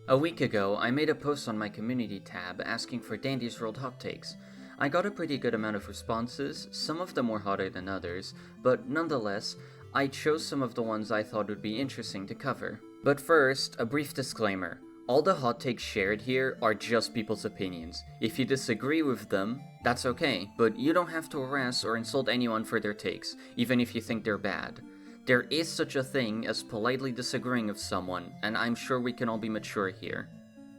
A week ago, I made a post on my community tab asking for Dandy's World hot takes. I got a pretty good amount of responses, some of them were hotter than others, but nonetheless, I chose some of the ones I thought would be interesting to cover. But first, a brief disclaimer. All the hot takes shared here are just people's opinions. If you disagree with them, that's okay, but you don't have to harass or insult anyone for their takes, even if you think they're bad. There is such a thing as politely disagreeing with someone, and I'm sure we can all be mature here.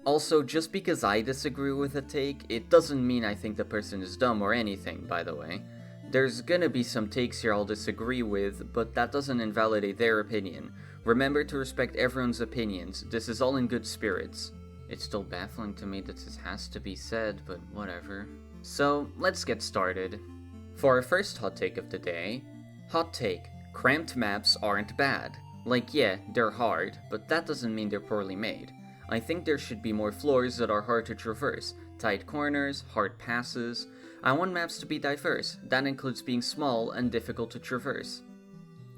Also, just because I disagree with a take, it doesn't mean I think the person is dumb or anything, by the way. There's gonna be some takes here I'll disagree with, but that doesn't invalidate their opinion. Remember to respect everyone's opinions, this is all in good spirits. It's still baffling to me that this has to be said, but whatever. So, let's get started. For our first hot take of the day, hot take. Cramped maps aren't bad. Like, yeah, they're hard, but that doesn't mean they're poorly made. I think there should be more floors that are hard to traverse, tight corners, hard passes. I want maps to be diverse, that includes being small and difficult to traverse.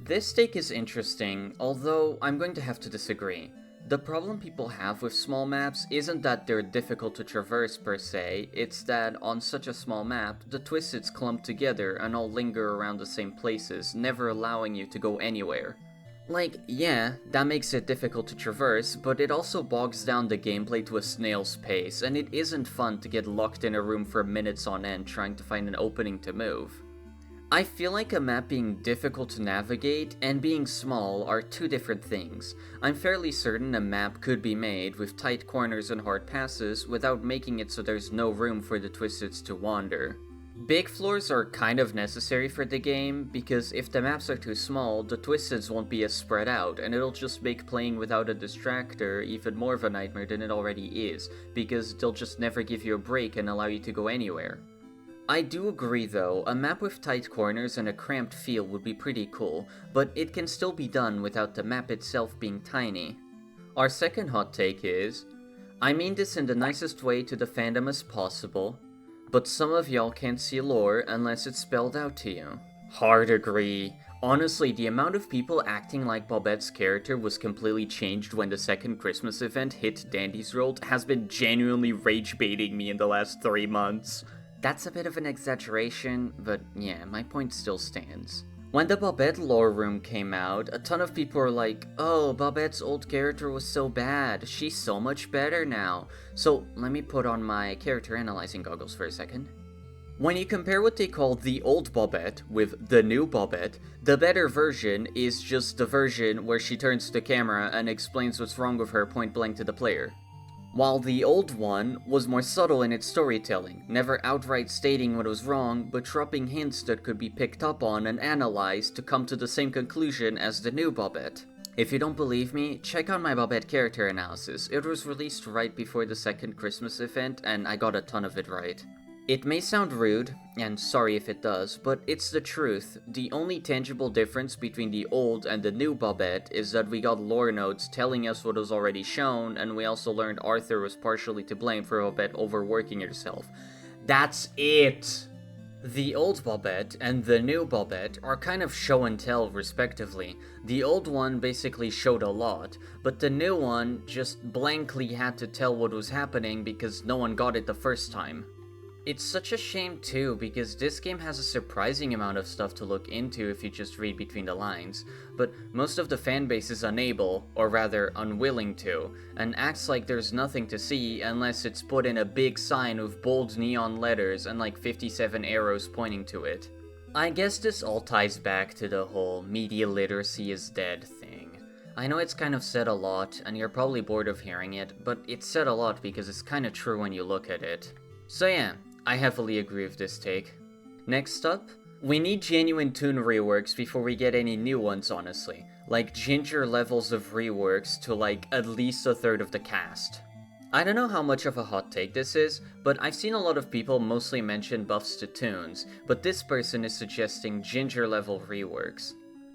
This take is interesting, although I'm going to have to disagree. The problem people have with small maps isn't that they're difficult to traverse per se, it's that on such a small map, the twisteds clump together and all linger around the same places, never allowing you to go anywhere. Like, yeah, that makes it difficult to traverse, but it also bogs down the gameplay to a snail's pace, and it isn't fun to get locked in a room for minutes on end trying to find an opening to move. I feel like a map being difficult to navigate and being small are two different things. I'm fairly certain a map could be made with tight corners and hard passes without making it so there's no room for the twisteds to wander. Big floors are kind of necessary for the game, because if the maps are too small, the twisteds won't be as spread out, and it'll just make playing without a distractor even more of a nightmare than it already is, because they'll just never give you a break and allow you to go anywhere. I do agree though, a map with tight corners and a cramped feel would be pretty cool, but it can still be done without the map itself being tiny. Our second hot take is, I mean this in the nicest way to the fandom as possible, but some of y'all can't see lore unless it's spelled out to you. Hard agree. Honestly, the amount of people acting like Bobette's character was completely changed when the second Christmas event hit Dandy's World has been genuinely rage baiting me in the last 3 months. That's a bit of an exaggeration, but yeah, my point still stands. When the Bobette lore room came out, a ton of people were like, oh, Bobette's old character was so bad, she's so much better now. So let me put on my character analyzing goggles for a second. When you compare what they call the old Bobette with the new Bobette, the better version is just the version where she turns to the camera and explains what's wrong with her point blank to the player. While the old one was more subtle in its storytelling, never outright stating what was wrong, but dropping hints that could be picked up on and analyzed to come to the same conclusion as the new Bobette. If you don't believe me, check out my Bobette character analysis. It was released right before the second Christmas event, and I got a ton of it right. It may sound rude, and sorry if it does, but it's the truth. The only tangible difference between the old and the new Bobette is that we got lore notes telling us what was already shown, and we also learned Arthur was partially to blame for Bobette overworking herself. That's it! The old Bobette and the new Bobette are kind of show and tell respectively. The old one basically showed a lot, but the new one just blankly had to tell what was happening because no one got it the first time. It's such a shame too, because this game has a surprising amount of stuff to look into if you just read between the lines, but most of the fanbase is unable, or rather unwilling to, and acts like there's nothing to see unless it's put in a big sign with bold neon letters and like 57 arrows pointing to it. I guess this all ties back to the whole media literacy is dead thing. I know it's kind of said a lot, and you're probably bored of hearing it, but it's said a lot because it's kind of true when you look at it. So yeah, I heavily agree with this take. Next up, we need genuine toon reworks before we get any new ones honestly. Like Ginger levels of reworks to like at least a third of the cast. I don't know how much of a hot take this is, but I've seen a lot of people mostly mention buffs to toons, but this person is suggesting Ginger level reworks.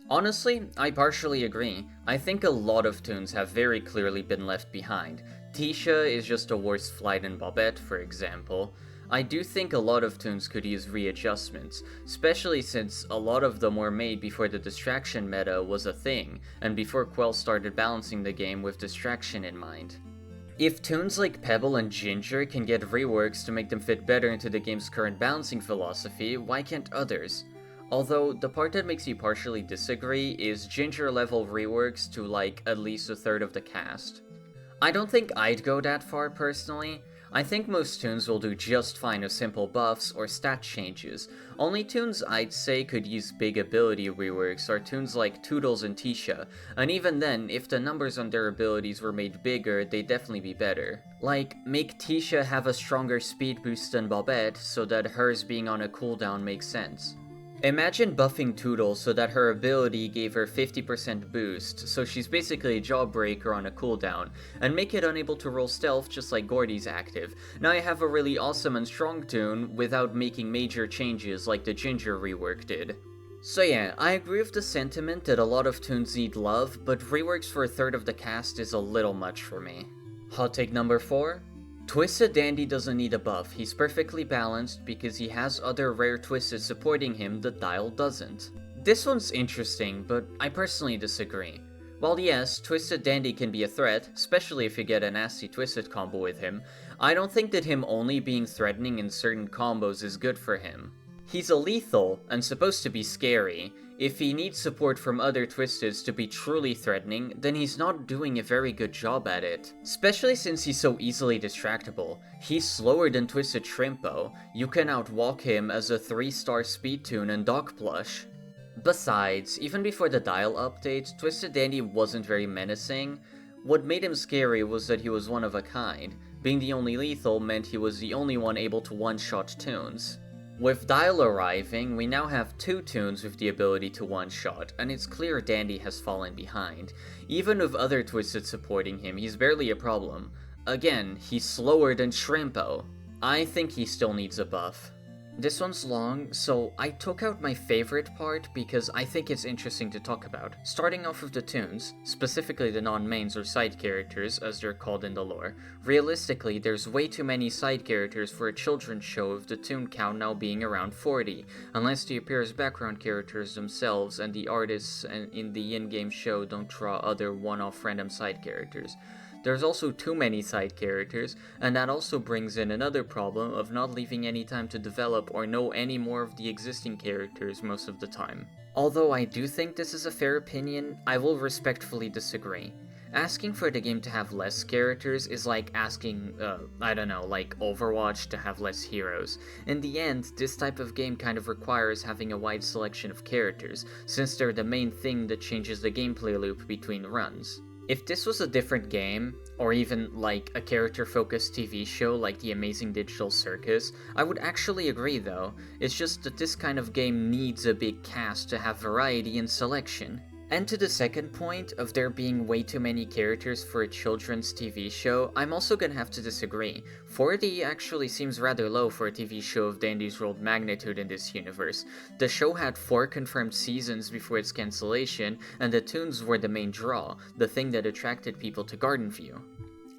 Honestly, I partially agree. I think a lot of toons have very clearly been left behind. Tisha is just a worse flight than Bobette, for example. I do think a lot of toons could use readjustments, especially since a lot of them were made before the distraction meta was a thing, and before Quell started balancing the game with distraction in mind. If tunes like Pebble and Ginger can get reworks to make them fit better into the game's current balancing philosophy, why can't others? Although, the part that makes me partially disagree is Ginger level reworks to like at least a third of the cast. I don't think I'd go that far personally. I think most tunes will do just fine with simple buffs or stat changes. Only tunes I'd say could use big ability reworks are tunes like Toodles and Tisha, and even then, if the numbers on their abilities were made bigger, they'd definitely be better. Like, make Tisha have a stronger speed boost than Bobette, so that hers being on a cooldown makes sense. Imagine buffing Toodles so that her ability gave her 50% boost, so she's basically a jawbreaker on a cooldown, and make it unable to roll stealth just like Gordy's active. Now you have a really awesome and strong tune without making major changes like the Ginger rework did. So yeah, I agree with the sentiment that a lot of tunes need love, but reworks for a third of the cast is a little much for me. Hot take number 4? Twisted Dandy doesn't need a buff, he's perfectly balanced because he has other rare Twisted supporting him that Dial doesn't. This one's interesting, but I personally disagree. While yes, Twisted Dandy can be a threat, especially if you get a nasty Twisted combo with him, I don't think that him only being threatening in certain combos is good for him. He's a lethal, and supposed to be scary. If he needs support from other Twisteds to be truly threatening, then he's not doing a very good job at it. Especially since he's so easily distractible. He's slower than Twisted Shrimpo. You can outwalk him as a 3-star speed tune and Doc Plush. Besides, even before the Dial update, Twisted Dandy wasn't very menacing. What made him scary was that he was one of a kind. Being the only lethal meant he was the only one able to one-shot tunes. With Dial arriving, we now have 2 tunes with the ability to one-shot, and it's clear Dandy has fallen behind. Even with other Twisted supporting him, he's barely a problem. Again, he's slower than Shrimpo. I think he still needs a buff. This one's long, so I took out my favorite part because I think it's interesting to talk about. Starting off with the tunes, specifically the non-mains or side characters as they're called in the lore. Realistically, there's way too many side characters for a children's show with the tune count now being around 40, unless they appear as background characters themselves and the artists in the in-game show don't draw other one-off random side characters. There's also too many side characters, and that also brings in another problem of not leaving any time to develop or know any more of the existing characters most of the time. Although I do think this is a fair opinion, I will respectfully disagree. Asking for the game to have less characters is like asking, like Overwatch to have less heroes. In the end, this type of game kind of requires having a wide selection of characters, since they're the main thing that changes the gameplay loop between runs. If this was a different game, or even like a character-focused TV show like The Amazing Digital Circus, I would actually agree though. It's just that this kind of game needs a big cast to have variety and selection. And to the second point of there being way too many characters for a children's TV show, I'm also gonna have to disagree. 40 actually seems rather low for a TV show of Dandy's World magnitude in this universe. The show had 4 confirmed seasons before its cancellation, and the tunes were the main draw, the thing that attracted people to Gardenview.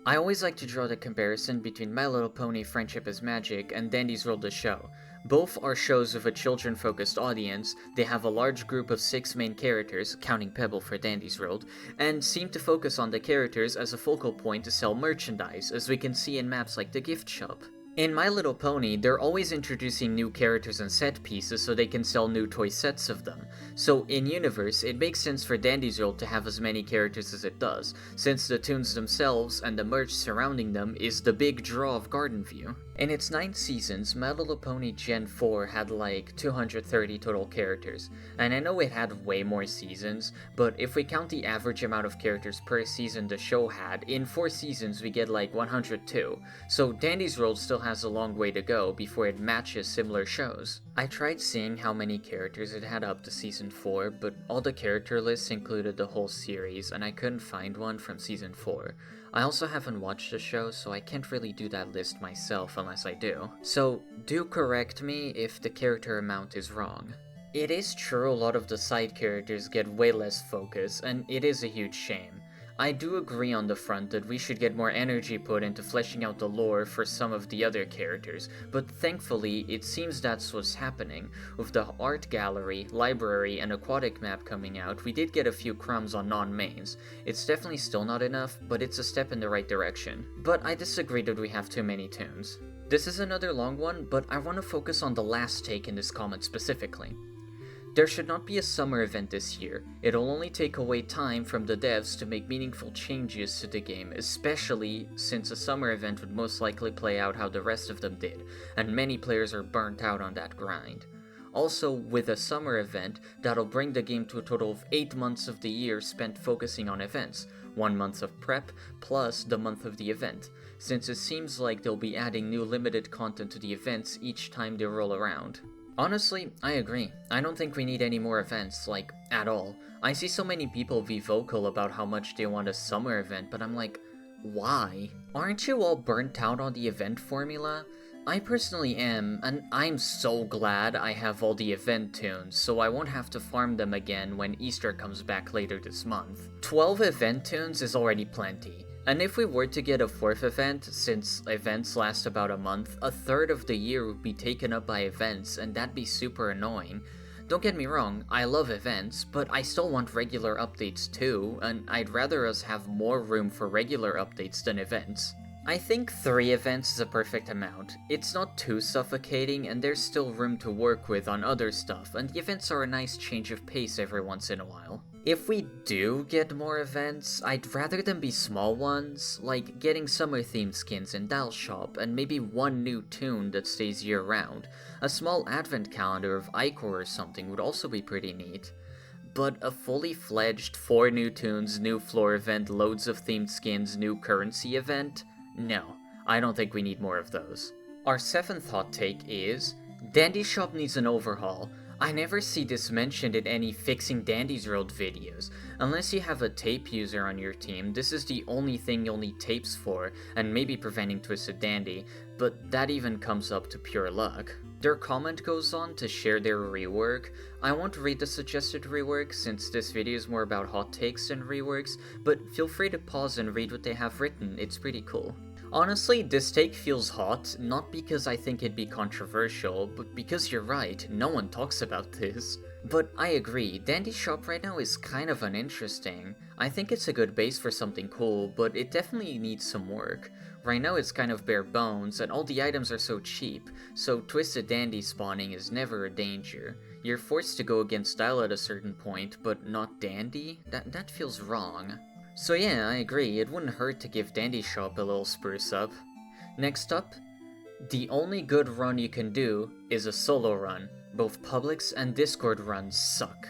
I always like to draw the comparison between My Little Pony Friendship is Magic and Dandy's World the show. Both are shows with a children-focused audience, they have a large group of 6 main characters, counting Pebble for Dandy's World, and seem to focus on the characters as a focal point to sell merchandise, as we can see in maps like the gift shop. In My Little Pony, they're always introducing new characters and set pieces so they can sell new toy sets of them. So in-universe, it makes sense for Dandy's World to have as many characters as it does, since the tunes themselves and the merch surrounding them is the big draw of Gardenview. In its 9 seasons, My Little Pony Gen 4 had like 230 total characters, and I know it had way more seasons, but if we count the average amount of characters per season the show had, in 4 seasons we get like 102, so Dandy's World still has a long way to go before it matches similar shows. I tried seeing how many characters it had up to season 4, but all the character lists included the whole series, and I couldn't find one from season 4. I also haven't watched the show, so I can't really do that list myself unless I do. So, do correct me if the character amount is wrong. It is true a lot of the side characters get way less focus, and it is a huge shame. I do agree on the front that we should get more energy put into fleshing out the lore for some of the other characters, but thankfully it seems that's what's happening. With the art gallery, library, and aquatic map coming out, we did get a few crumbs on non-mains. It's definitely still not enough, but it's a step in the right direction. But I disagree that we have too many tunes. This is another long one, but I want to focus on the last take in this comment specifically. There should not be a summer event this year. It'll only take away time from the devs to make meaningful changes to the game, especially since a summer event would most likely play out how the rest of them did, and many players are burnt out on that grind. Also, with a summer event, that'll bring the game to a total of 8 months of the year spent focusing on events, 1 month of prep, plus the month of the event, since it seems like they'll be adding new limited content to the events each time they roll around. Honestly, I agree. I don't think we need any more events, like, at all. I see so many people be vocal about how much they want a summer event, but I'm like, why? Aren't you all burnt out on the event formula? I personally am, and I'm so glad I have all the event tunes, so I won't have to farm them again when Easter comes back later this month. 12 event tunes is already plenty. And if we were to get a 4th event, since events last about a month, a third of the year would be taken up by events, and that'd be super annoying. Don't get me wrong, I love events, but I still want regular updates too, and I'd rather us have more room for regular updates than events. I think 3 events is a perfect amount. It's not too suffocating, and there's still room to work with on other stuff, and the events are a nice change of pace every once in a while. If we do get more events, I'd rather them be small ones, like getting summer-themed skins in Dial Shop, and maybe one new tune that stays year-round. A small advent calendar of Icor or something would also be pretty neat. But a fully fledged 4 new tunes, new floor event, loads of themed skins, new currency event? No, I don't think we need more of those. Our 7th hot take is, Dandy Shop needs an overhaul. I never see this mentioned in any Fixing Dandy's World videos. Unless you have a tape user on your team, this is the only thing you'll need tapes for, and maybe preventing Twisted Dandy, but that even comes up to pure luck. Their comment goes on to share their rework. I won't read the suggested rework since this video is more about hot takes than reworks, but feel free to pause and read what they have written, it's pretty cool. Honestly, this take feels hot, not because I think it'd be controversial, but because you're right, no one talks about this. But I agree, Dandy Shop right now is kind of uninteresting. I think it's a good base for something cool, but it definitely needs some work. Right now it's kind of bare bones, and all the items are so cheap, so Twisted Dandy spawning is never a danger. You're forced to go against style at a certain point, but not Dandy? That feels wrong. So yeah, I agree, it wouldn't hurt to give Dandy Shop a little spruce up. Next up, the only good run you can do is a solo run. Both Publics and Discord runs suck.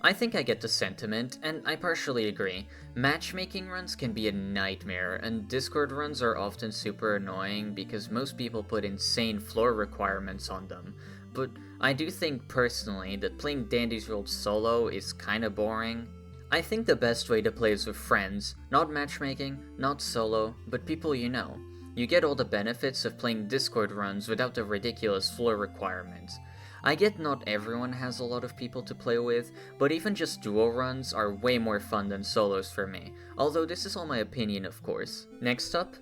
I think I get the sentiment, and I partially agree. Matchmaking runs can be a nightmare, and Discord runs are often super annoying because most people put insane floor requirements on them. But I do think personally that playing Dandy's World solo is kinda boring. I think the best way to play is with friends, not matchmaking, not solo, but people you know. You get all the benefits of playing Discord runs without the ridiculous floor requirements. I get not everyone has a lot of people to play with, but even just duo runs are way more fun than solos for me, although this is all my opinion of course. Next up,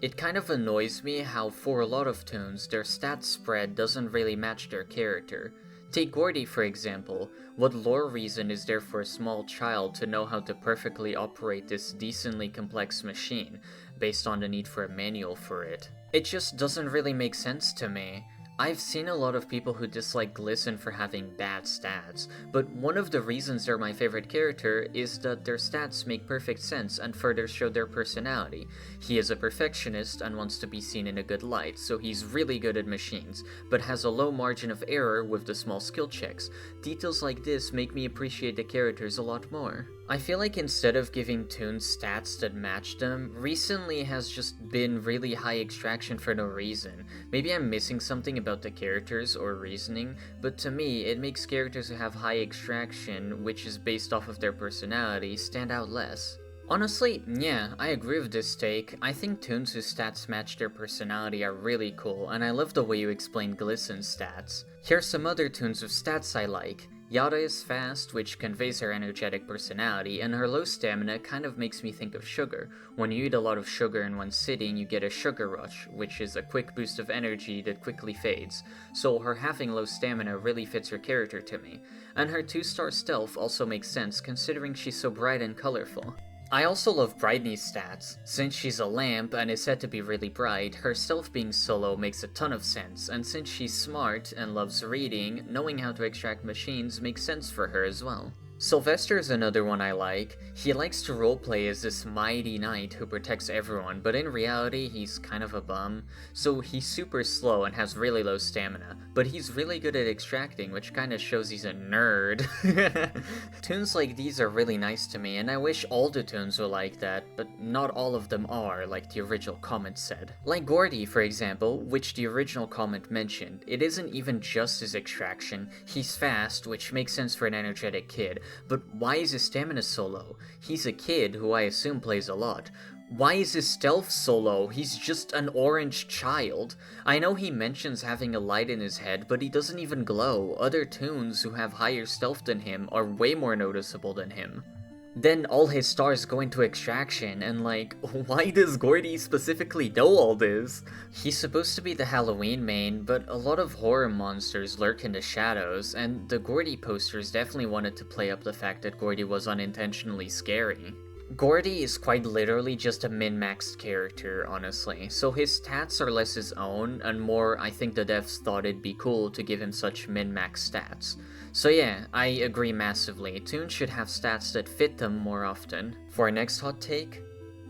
it kind of annoys me how for a lot of tunes their stats spread doesn't really match their character. Take Gordy for example. What lore reason is there for a small child to know how to perfectly operate this decently complex machine, based on the need for a manual for it? It just doesn't really make sense to me. I've seen a lot of people who dislike Glisten for having bad stats, but one of the reasons they're my favorite character is that their stats make perfect sense and further show their personality. He is a perfectionist and wants to be seen in a good light, so he's really good at machines, but has a low margin of error with the small skill checks. Details like this make me appreciate the characters a lot more. I feel like instead of giving tunes stats that match them, recently has just been really high extraction for no reason. Maybe I'm missing something about the characters or reasoning, but to me, it makes characters who have high extraction, which is based off of their personality, stand out less. Honestly, yeah, I agree with this take. I think tunes whose stats match their personality are really cool, and I love the way you explain Glisten's stats. Here's some other tunes with stats I like. Yada is fast, which conveys her energetic personality, and her low stamina kind of makes me think of sugar. When you eat a lot of sugar in one sitting, you get a sugar rush, which is a quick boost of energy that quickly fades. So her having low stamina really fits her character to me. And her 2-star stealth also makes sense considering she's so bright and colorful. I also love Brightney's stats. Since she's a lamp and is said to be really bright, her stealth being so low makes a ton of sense, and since she's smart and loves reading, knowing how to extract machines makes sense for her as well. Sylvester is another one I like. He likes to roleplay as this mighty knight who protects everyone, but in reality he's kind of a bum. So he's super slow and has really low stamina, but he's really good at extracting, which kinda shows he's a nerd. Toons like these are really nice to me, and I wish all the toons were like that, but not all of them are, like the original comment said. Like Gordy, for example, which the original comment mentioned. It isn't even just his extraction, he's fast, which makes sense for an energetic kid. But why is his stamina so low? He's a kid who I assume plays a lot. Why is his stealth so low? He's just an orange child. I know he mentions having a light in his head, but he doesn't even glow. Other toons who have higher stealth than him are way more noticeable than him. Then all his stars go into extraction, and like, why does Gordy specifically know all this? He's supposed to be the Halloween main, but a lot of horror monsters lurk in the shadows, and the Gordy posters definitely wanted to play up the fact that Gordy was unintentionally scary. Gordy is quite literally just a min-maxed character, honestly, so his stats are less his own, and more I think the devs thought it'd be cool to give him such min-max stats. So yeah, I agree massively, toons should have stats that fit them more often. For our next hot take,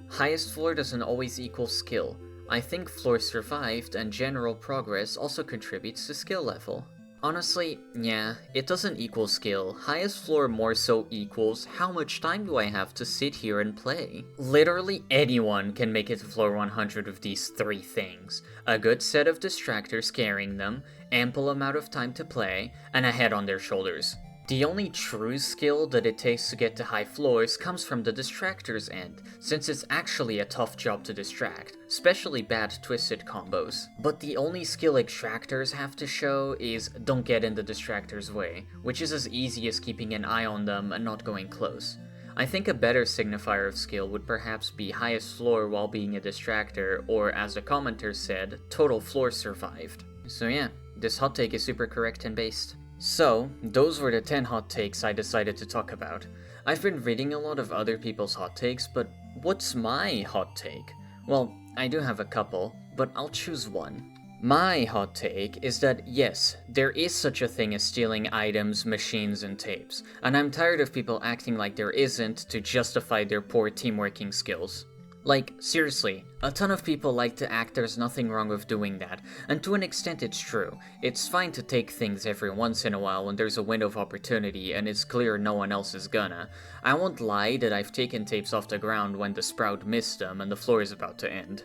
highest floor doesn't always equal skill. I think floor survived and general progress also contributes to skill level. Honestly, yeah, it doesn't equal skill. Highest floor more so equals how much time do I have to sit here and play. Literally anyone can make it to floor 100 with these 3 things. A good set of distractors carrying them, ample amount of time to play, and a head on their shoulders. The only true skill that it takes to get to high floors comes from the distractor's end, since it's actually a tough job to distract, especially bad twisted combos. But the only skill extractors have to show is don't get in the distractor's way, which is as easy as keeping an eye on them and not going close. I think a better signifier of skill would perhaps be highest floor while being a distractor, or as the commenter said, total floor survived. So yeah, this hot take is super correct and based. So, those were the 10 hot takes I decided to talk about. I've been reading a lot of other people's hot takes, but what's my hot take? Well, I do have a couple, but I'll choose one. My hot take is that yes, there is such a thing as stealing items, machines, and tapes, and I'm tired of people acting like there isn't to justify their poor teamworking skills. Like, seriously, a ton of people like to act there's nothing wrong with doing that, and to an extent it's true. It's fine to take things every once in a while when there's a window of opportunity and it's clear no one else is gonna. I won't lie that I've taken tapes off the ground when the sprout missed them and the floor is about to end.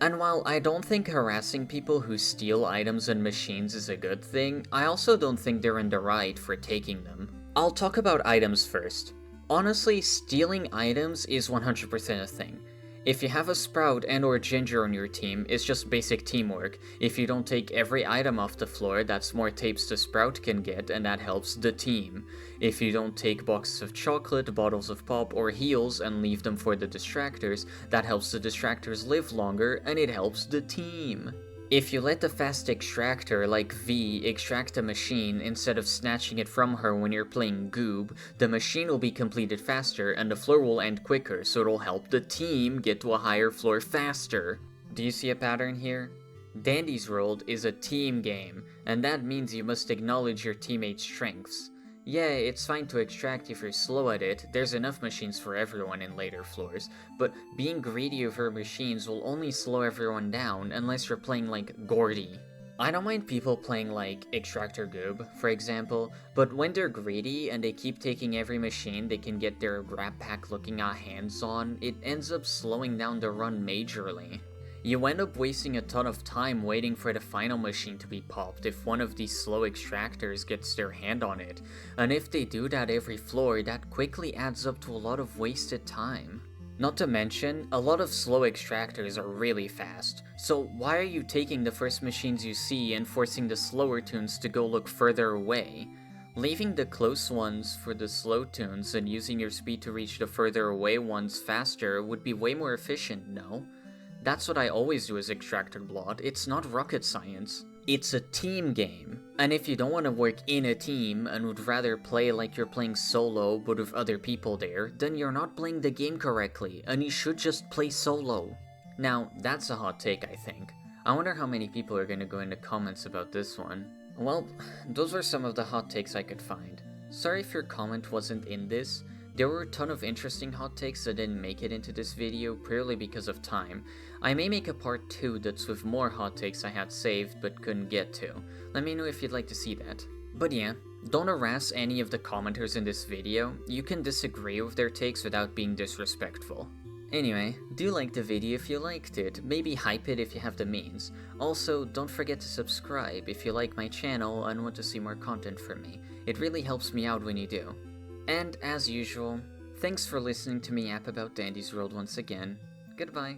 And while I don't think harassing people who steal items and machines is a good thing, I also don't think they're in the right for taking them. I'll talk about items first. Honestly, stealing items is 100% a thing. If you have a Sprout and or Ginger on your team, it's just basic teamwork. If you don't take every item off the floor, that's more tapes the Sprout can get, and that helps the team. If you don't take boxes of chocolate, bottles of pop, or heals and leave them for the distractors, that helps the distractors live longer, and it helps the team. If you let the fast extractor like V extract a machine instead of snatching it from her when you're playing Goob, the machine will be completed faster and the floor will end quicker, so it'll help the team get to a higher floor faster. Do you see a pattern here? Dandy's World is a team game, and that means you must acknowledge your teammates' strengths. Yeah, it's fine to extract if you're slow at it, there's enough machines for everyone in later floors, but being greedy over machines will only slow everyone down unless you're playing like Gordy. I don't mind people playing like Extractor Goob, for example, but when they're greedy and they keep taking every machine they can get their grab pack looking hands on, it ends up slowing down the run majorly. You end up wasting a ton of time waiting for the final machine to be popped if one of these slow extractors gets their hand on it, and if they do that every floor, that quickly adds up to a lot of wasted time. Not to mention, a lot of slow extractors are really fast, so why are you taking the first machines you see and forcing the slower toons to go look further away? Leaving the close ones for the slow tunes and using your speed to reach the further away ones faster would be way more efficient, no? That's what I always do as Extractor Blood. It's not rocket science. It's a team game. And if you don't want to work in a team and would rather play like you're playing solo but with other people there, then you're not playing the game correctly and you should just play solo. Now, that's a hot take, I think. I wonder how many people are gonna go in the comments about this one. Well, those were some of the hot takes I could find. Sorry if your comment wasn't in this. There were a ton of interesting hot takes that didn't make it into this video purely because of time. I may make a part 2 that's with more hot takes I had saved but couldn't get to. Let me know if you'd like to see that. But yeah, don't harass any of the commenters in this video. You can disagree with their takes without being disrespectful. Anyway, do like the video if you liked it, maybe hype it if you have the means. Also, don't forget to subscribe if you like my channel and want to see more content from me. It really helps me out when you do. And as usual, thanks for listening to me yap about Dandy's World once again. Goodbye.